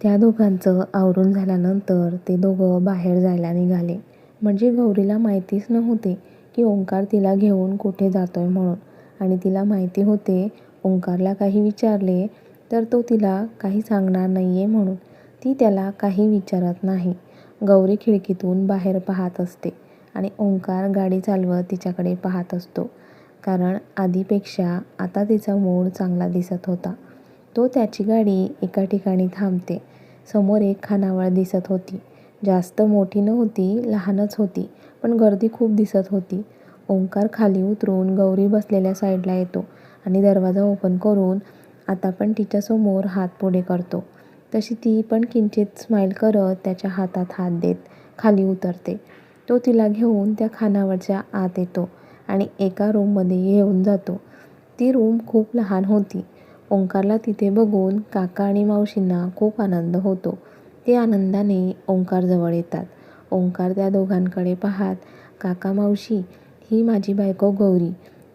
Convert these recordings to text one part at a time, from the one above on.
त्या दोघांचं आवरून झाल्यानंतर ते दोघं बाहेर जायला निघाले. म्हणजे गौरीला माहितीच नव्हते की ओंकार तिला घेऊन कुठे जातोय म्हणून. आणि तिला माहिती होते ओंकारला काही विचारले तर तो तिला काही सांगणार नाहीये म्हणून ती त्याला काही विचारत नाही. गौरी खिडकीतून बाहेर पाहत असते आणि ओंकार गाडी चालवत तिच्याकडे पाहत असतो. कारण आधीपेक्षा आता तिचा मूड चांगला दिसत होता. तो त्याची गाडी एका ठिकाणी थांबते. समोर एक खानावळ दिसत होती. जास्त मोठी नव्हती, लहानच होती, पण गर्दी खूप दिसत होती. ओंकार खाली उतरून गौरी बसलेल्या साईडला येतो आणि दरवाजा ओपन करून आता पण तिच्यासमोर हात पुढे करतो. तशी ती पण किंचित स्माईल करत त्याच्या हातात हात देत खाली उतरते. तो तिला घेऊन त्या खानावळच्या आत येतो आणि एका रूममध्ये येऊन जातो. ती रूम खूप लहान होती. ओंकारला तिथे बघून काका आणि मावशींना खूप आनंद होतो. ते आनंदाने ओंकारजवळ येतात. ओंकार त्या दोघांकडे पाहत, काका मावशी, ही माझी बायको गौरी.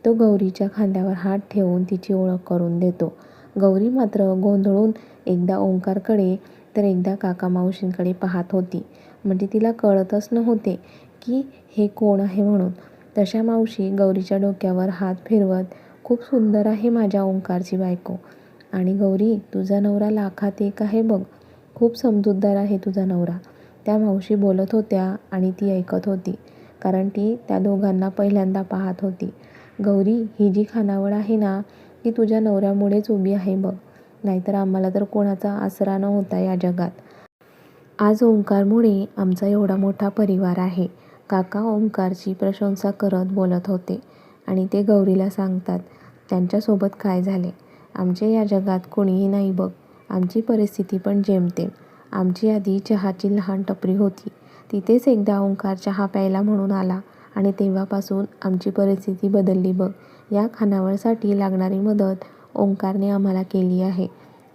तो गौरीच्या खांद्यावर हात ठेवून तिची ओळख करून देतो. गौरी मात्र गोंधळून एकदा ओंकारकडे तर एकदा काका मावशींकडे पाहत होती. म्हणजे तिला कळतच नव्हते की हे कोण आहे म्हणून. तशा मावशी गौरीच्या डोक्यावर हात फिरवत, खूप सुंदर आहे माझ्या ओंकारची बायको. आणि गौरी, तुझा नवरा लाखात एक आहे बघ. खूप समजूतदार आहे तुझा नवरा. त्या मावशी बोलत होत्या आणि ती ऐकत होती. कारण ती त्या दोघांना पहिल्यांदा पाहत होती. गौरी, ही जी खानावळ आहे ना, ती तुझ्या नवऱ्यामुळेच उभी आहे बघ. नाहीतर आम्हाला तर कोणाचा आसरा नव्हता या जगात. आज ओंकारमुळे आमचा एवढा मोठा परिवार आहे. काका ओंकारची प्रशंसा करत बोलत होते आणि ते गौरीला सांगतात, त्यांच्यासोबत काय झाले. आमच्या या जगात कोणीही नाही बघ. आमची परिस्थिती पण जेमतेम. आमची आधी चहाची लहान टपरी होती. तिथेच एकदा ओंकार चहा प्यायला म्हणून आला आणि तेव्हापासून आमची परिस्थिती बदलली बघ. या खानावळसाठी लागणारी मदत ओंकारने आम्हाला केली आहे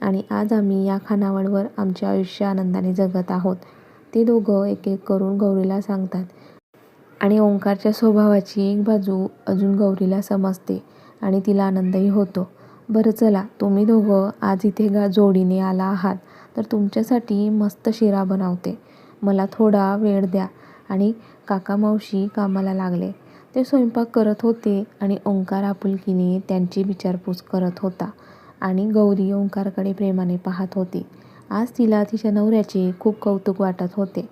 आणि आज आम्ही या खानावळवर आमचे आयुष्य आनंदाने जगत आहोत. ते दोघं एक एक करून गौरीला सांगतात. आणि ओंकारच्या स्वभावाची एक बाजू अजून गौरीला समजते आणि तिला आनंदही होतो. बरं चला, तुम्ही दोघं आज इथे जोडीने आला आहात तर तुमच्यासाठी मस्त शिरा बनवते. मला थोडा वेळ द्या. आणि काका मावशी कामाला लागले. ते स्वयंपाक करत होते आणि ओंकार आपुलकीने त्यांची विचारपूस करत होता. आणि गौरी ओंकारकडे प्रेमाने पाहत होती. आज तिला तिच्या नवऱ्याचे खूप कौतुक वाटत होते.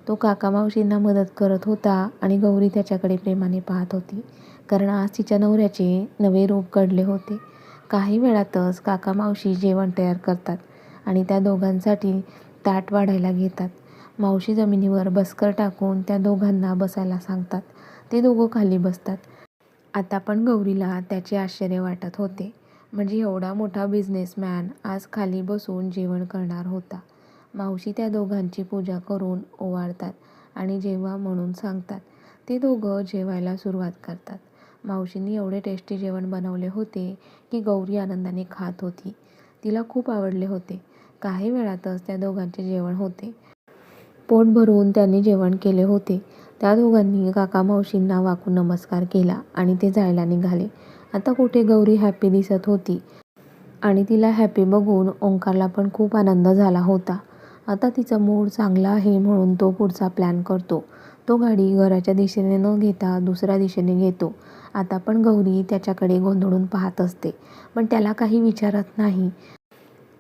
तो काका मावशींना मदत करत होता आणि गौरी त्याच्याकडे प्रेमाने पाहत होती. कारण आज तिच्या नवऱ्याचे नवे रूप घडले होते. काही वेळातच काका मावशी जेवण तयार करतात आणि त्या दोघांसाठी ताट वाढायला घेतात. मावशी जमिनीवर बसकर टाकून त्या दोघांना बसायला सांगतात. ते दोघं खाली बसतात. आता पण गौरीला त्याचे आश्चर्य वाटत होते. म्हणजे एवढा मोठा बिझनेसमॅन आज खाली बसून जेवण करणार होता. मावशी त्या दोघांची पूजा करून ओवाळतात आणि जेवा म्हणून सांगतात. ते दोघं जेवायला सुरुवात करतात. मावशींनी एवढे टेस्टी जेवण बनवले होते की गौरी आनंदाने खात होती. तिला खूप आवडले होते. काही वेळातच त्या दोघांचे जेवण होते. पोट भरून त्यांनी जेवण केले होते. त्या दोघांनी काका मावशींना वाकून नमस्कार केला आणि ते जायला निघाले. आता कुठे गौरी हॅपी दिसत होती आणि तिला हॅपी बघून ओंकारला पण खूप आनंद झाला होता. आता तिचा मूड चांगला आहे म्हणून तो पुढचा प्लॅन करतो. तो गाडी घराच्या दिशेने न घेता दुसऱ्या दिशेने घेतो. आता पण गौरी त्याच्याकडे गोंधळून पाहत असते, पण त्याला काही विचारत नाही.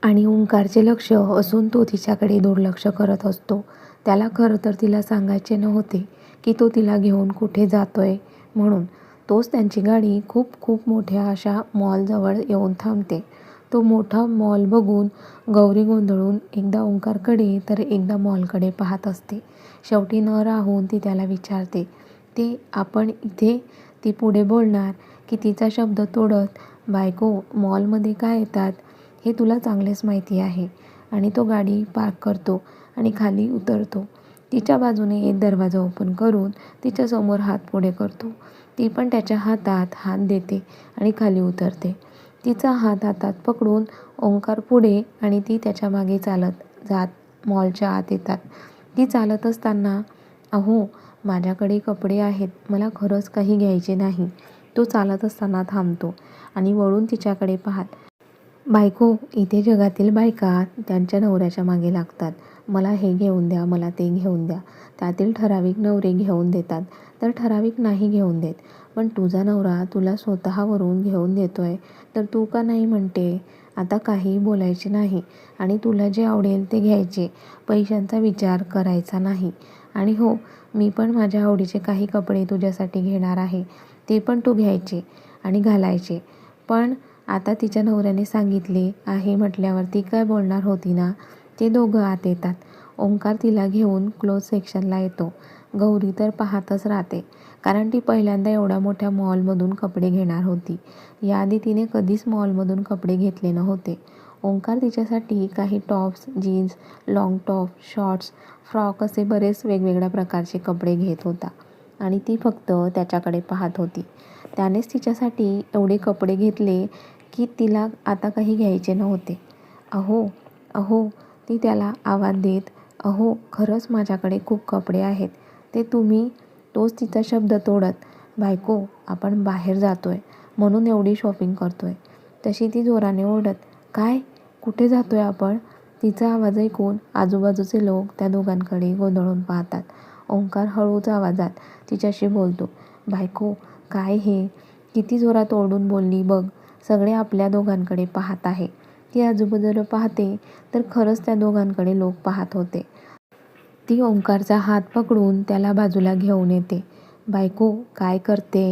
आणि ओंकारचे लक्ष असून तो तिच्याकडे दुर्लक्ष करत असतो. त्याला खरं तर तिला सांगायचे नव्हते की तो तिला घेऊन कुठे जातोय म्हणून. तोच त्यांची गाडी खूप खूप मोठ्या अशा मॉलजवळ येऊन थांबते. तो मोठा मॉल बघून गौरी गोंधळून एकदा ओंकारकडे तर एकदा मॉलकडे पाहत असते. शेवटी न राहून ती त्याला विचारते, ते आपण इथे. ती पुढे बोलणार की तिचा शब्द तोडत, बायको, मॉलमध्ये काय येतात हे तुला चांगलेच माहिती आहे. आणि तो गाडी पार्क करतो आणि खाली उतरतो. तिच्या बाजूने एक दरवाजा ओपन करून तिच्यासमोर हात पुढे करतो. ती पण त्याच्या हातात हात देते आणि खाली उतरते. तिचा हात हातात पकडून ओंकार पुढे आणि ती त्याच्या मागे चालत जात मॉलच्या आत येतात. ती चालत असताना, अहो, माझ्याकडे कपडे आहेत, मला खरंच काही घ्यायचे नाही. तो चालत असताना थांबतो आणि वळून तिच्याकडे पाहत, बायको, इथे जगातील बायका त्यांच्या नवऱ्याच्या मागे लागतात. मला हे घेऊन द्या, मला ते घेऊन द्या. त्यातील ठराविक नवरे घेऊन देतात, तर ठराविक नाही घेऊन देत. पण तुझा नवरा तुला स्वतःवरून घेऊन देतोय, तर तू का नाही म्हणते? आता काहीही बोलायचे नाही आणि तुला जे आवडेल ते घ्यायचे. पैशांचा विचार करायचा नाही. आणि हो, मी पण माझ्या आवडीचे काही कपडे तुझ्यासाठी घेणार आहे. ते पण तू घ्यायचे आणि घालायचे. पण आता तिच्या नवऱ्याने सांगितले आहे म्हटल्यावर ती काय बोलणार होती ना. ते दोघं आत येतात. ओंकार तिला घेऊन क्लोथ सेक्शनला येतो. गौरी तर पाहतच राहते, कारण ती पहिल्यांदा एवढ्या मोठ्या मॉलमधून कपडे घेणार होती. याआधी तिने कधीच मॉलमधून कपडे घेतले नव्हते. ओंकार तिच्यासाठी काही tops, jeans, long top, shorts, frock असे बरेच वेगवेगळ्या प्रकारचे कपडे घेत होता आणि ती फक्त त्याच्याकडे पाहत होती. त्यानेच तिच्यासाठी एवढे कपडे घेतले की तिला आता काही घ्यायचे नव्हते. अहो, अहो, ती त्याला आवाज देत, अहो, खरंच माझ्याकडे खूप कपडे आहेत. ते तुम्ही. तोच तिचा शब्द तोडत, बायको, आपण बाहेर जातोय म्हणून एवढी शॉपिंग करतोय. तशी ती जोराने ओरडत, काय? कुठे जातोय आपण? तिचा आवाज ऐकून आजूबाजूचे लोक त्या दोघांकडे गोंधळून पाहतात. ओंकार हळूच आवाजात तिच्याशी बोलतो, बायको, काय हे? किती जोरात ओरडून बोलली बघ. सगळे आपल्या दोघांकडे पाहत आहे. ती आजूबाजूला पाहते तर खरंच त्या दोघांकडे लोक पाहत होते. ती ओंकारचा हात पकडून त्याला बाजूला घेऊन येते. बायको, काय करते?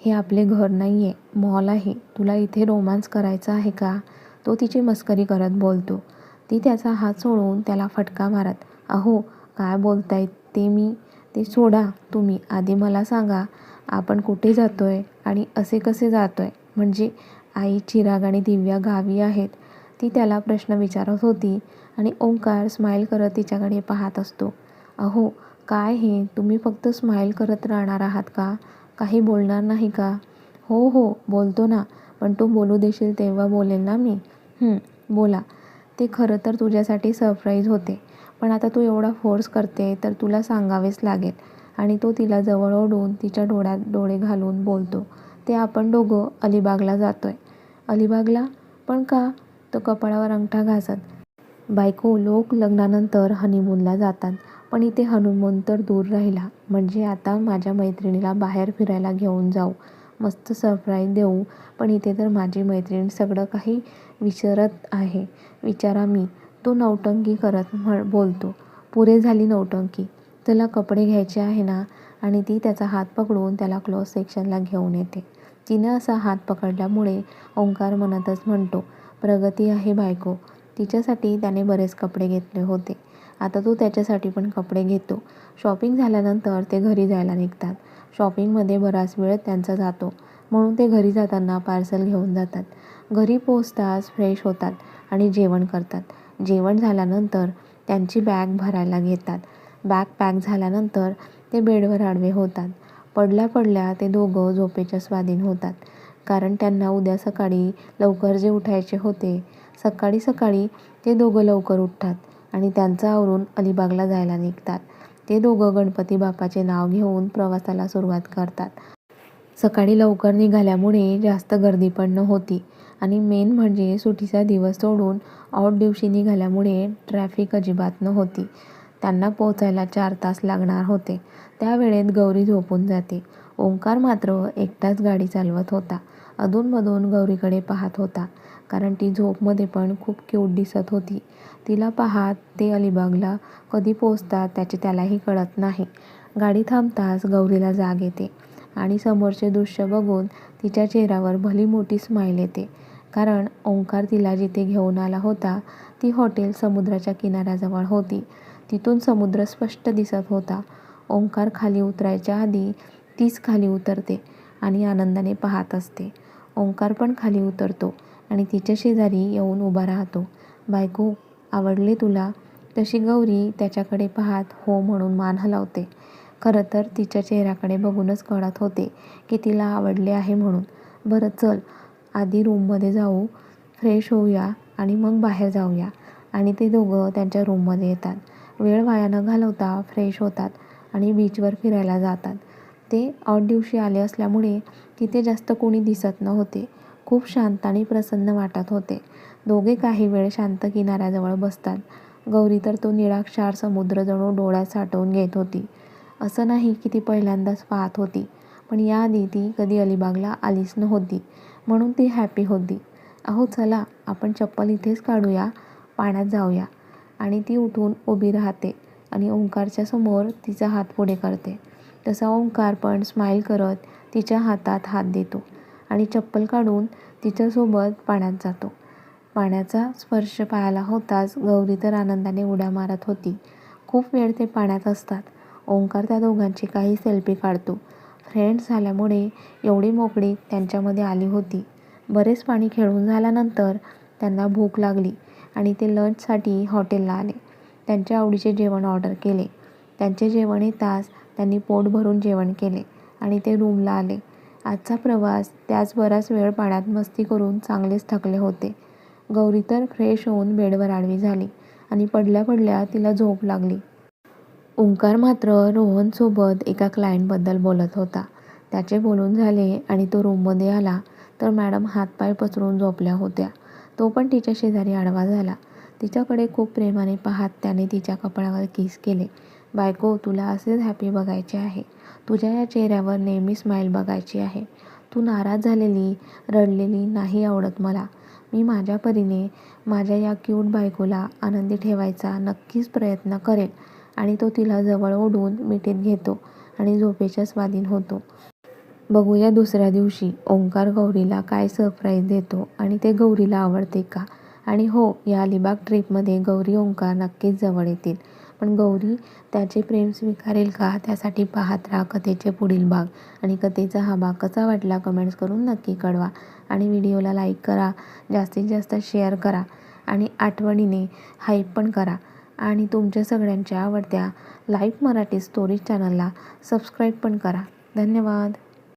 हे आपले घर नाही आहे, मॉल आहे. तुला इथे रोमान्स करायचा आहे का? तो तिची मस्करी करत बोलतो. ती त्याचा हात सोडून त्याला फटका मारत, अहो, काय बोलताय ते सोडा तुम्ही. आधी मला सांगा, आपण कुठे जातोय आणि असे कसे जातोय? म्हणजे आई, चिराग आणि दिव्या गावी आहेत. ती त्याला प्रश्न विचारत होती आणि ओंकार स्माईल करत तिच्याकडे पाहत असतो. अहो, काय हे? तुम्ही फक्त स्माईल करत राहणार आहात का? काही बोलणार नाही का? हो हो, बोलतो ना. पण तू बोलू देशील तेव्हा बोलेल ना मी. बोला. ते खरं तर तुझ्यासाठी सरप्राईज होते. पण आता तू एवढा फोर्स करते तर तुला सांगावेच लागेल. आणि तो तिला जवळ ओढून तिच्या डोळ्यात डोळे घालून बोलतो, ते आपण दोघं अलिबागला जातोय. अलिबागला? पण का? तो कपाळावर अंगठा घासत, बायको, लोक लग्नानंतर हनीमूनला जातात. पण इथे हनीमून तर दूर राहिला. म्हणजे आता माझ्या मैत्रिणीला बाहेर फिरायला घेऊन जाऊ, मस्त सरप्राईज देऊ. पण इथे तर माझी मैत्रीण सगळं काही विचारत आहे. विचारा मी. तो नौटंकी करत बोलतो, पुरे झाली नौटंकी. तुला कपडे घ्यायचे आहे ना? आणि ती त्याचा हात पकडून त्याला क्लोथ सेक्शनला घेऊन येते. तिने असा हात पकडल्यामुळे ओंकार मनातच म्हणतो, प्रगती आहे बायको. तिच्यासाठी त्याने बरेच कपडे घेतले होते. आता तो त्याच्यासाठी पण कपडे घेतो. शॉपिंग झाल्यानंतर ते घरी जायला निघतात. शॉपिंगमध्ये बराच वेळ त्यांचा जातो, म्हणून ते घरी जाताना पार्सल घेऊन जातात. घरी पोहोचताच फ्रेश होतात आणि जेवण करतात. जेवण झाल्यानंतर त्यांची बॅग भरायला घेतात. बॅग पॅक झाल्यानंतर ते बेडवर आडवे होतात. पडल्या पडल्या ते दोघं झोपेच्या स्वाधीन होतात, कारण त्यांना उद्या सकाळी लवकर जे उठायचे होते. सकाळी सकाळी ते दोघं लवकर उठतात आणि त्यांचं आवरून अलिबागला जायला निघतात. ते दोघं गणपती बाप्पाचे नाव घेऊन प्रवासाला सुरुवात करतात. सकाळी लवकर निघाल्यामुळे जास्त गर्दी पण नव्हती आणि मेन म्हणजे सुट्टीचा दिवस सोडून ऑड दिवशी निघाल्यामुळे ट्रॅफिक अजिबात नव्हती. त्यांना पोहोचायला 4 तास लागणार होते. त्या वेळेत गौरी झोपून जाते. ओंकार मात्र एकटाच गाडी चालवत होता. अधूनमधून गौरीकडे पाहत होता, कारण ती झोपमध्ये पण खूप क्यूट दिसत होती. तिला पाहत ते अलिबागला कधी पोहोचतात त्याचे त्यालाही कळत नाही. गाडी थांबताच गौरीला जाग येते आणि समोरचे दृश्य बघून तिच्या चेहऱ्यावर भली मोठी स्माईल येते, कारण ओंकार तिला जिथे घेऊन आला होता ती हॉटेल समुद्राच्या किनाऱ्याजवळ होती. तिथून समुद्र स्पष्ट दिसत होता. ओंकार खाली उतरायच्या आधी तीच खाली उतरते आणि आनंदाने पाहत असते. ओंकार पण खाली उतरतो आणि तिच्या शेजारी येऊन उभा राहतो. बायको, आवडले तुला? तशी गौरी त्याच्याकडे पाहत हो म्हणून मान हलवते. खरं तर तिच्या चेहऱ्याकडे बघूनच कळत होते की तिला आवडले आहे म्हणून. बरं चल, आधी रूममध्ये जाऊ, फ्रेश होऊया आणि मग बाहेर जाऊया. आणि ते दोघं त्यांच्या रूममध्ये येतात. वेळ वाया न घालवता फ्रेश होतात आणि बीचवर फिरायला जातात. ते ऑड दिवशी आले असल्यामुळे तिथे जास्त कोणी दिसत नव्हते. खूप शांत आणि प्रसन्न वाटत होते. दोघे काही वेळ शांत किनाऱ्याजवळ बसतात. गौरी तर तो निळाक्षार समुद्र जणू डोळ्यात साठवून घेत होती. असं नाही की ती पहिल्यांदाच पाहत होती, पण याआधी ती कधी अलिबागला आलीच नव्हती, म्हणून ती हॅपी होती. अहो चला, आपण चप्पल इथेच काढूया, पाण्यात जाऊया. आणि ती उठून उभी राहते आणि ओंकारच्या समोर तिचा हात पुढे करते. तसा ओंकार पण स्माईल करत तिच्या हातात हात देतो आणि चप्पल काढून तिच्यासोबत पाण्यात जातो. पाण्याचा स्पर्श पायाला होताच गौरी तर आनंदाने उड्या मारत होती. खूप वेळ ते पाण्यात असतात. ओंकार त्या दोघांची काही सेल्फी काढतो. फ्रेंड्स झाल्यामुळे एवढी मोकळीक त्यांच्यामध्ये आली होती. बरेच पाणी खेळून झाल्यानंतर त्यांना भूक लागली आणि ते लंचसाठी हॉटेलला आले. त्यांच्या आवडीचे जेवण ऑर्डर केले. त्यांचे जेवण येताच त्यांनी पोट भरून जेवण केले आणि ते रूमला आले. आजचा प्रवास त्याच बराच वेळ पाण्यात मस्ती करून चांगलेच थकले होते. गौरी तर फ्रेश होऊन बेडवर आडवी झाली आणि पडल्या पडल्या तिला झोप लागली. ओंकार मात्र रोहनसोबत एका क्लायंटबद्दल बोलत होता. त्याचे बोलून झाले आणि तो रूममध्ये आला तर मॅडम हातपाय पसरून झोपल्या होत्या. तो पण तिच्या शेजारी आडवा झाला. तिच्याकडे खूप प्रेमाने पाहत त्याने तिच्या कपाळावर किस केले. बायको, तुला असेच हॅपी बघायचे आहे. तुझ्या या चेहऱ्यावर नेहमी स्माईल बघायची आहे. तू नाराज झालेली, रडलेली नाही आवडत मला. मी माझ्या परीने माझ्या या क्यूट बायकोला आनंदी ठेवायचा नक्कीच प्रयत्न करेल. आणि तो तिला जवळ ओढून मिठीत घेतो आणि झोपेच्या स्वाधीन होतो. बघूया दुसऱ्या दिवशी ओंकार गौरीला काय सरप्राईज देतो आणि ते गौरीला आवडते का. आणि हो, या अलिबाग ट्रिपमध्ये गौरी ओंकार नक्कीच जवळ येतील. पण गौरी त्याचे प्रेम स्वीकारेल का, त्यासाठी पाहत राहा कथेचे पुढील भाग. आणि कथेचा हा भाग कसा वाटला कमेंट्स करून नक्की कळवा. आणि व्हिडिओला लाईक करा, जास्तीत जास्त शेअर करा आणि आठवणीने हाईप पण करा. आणि तुमच्या सगळ्यांच्या आवडत्या लाईफ मराठी स्टोरीज चॅनलला सबस्क्राईब पण करा. धन्यवाद.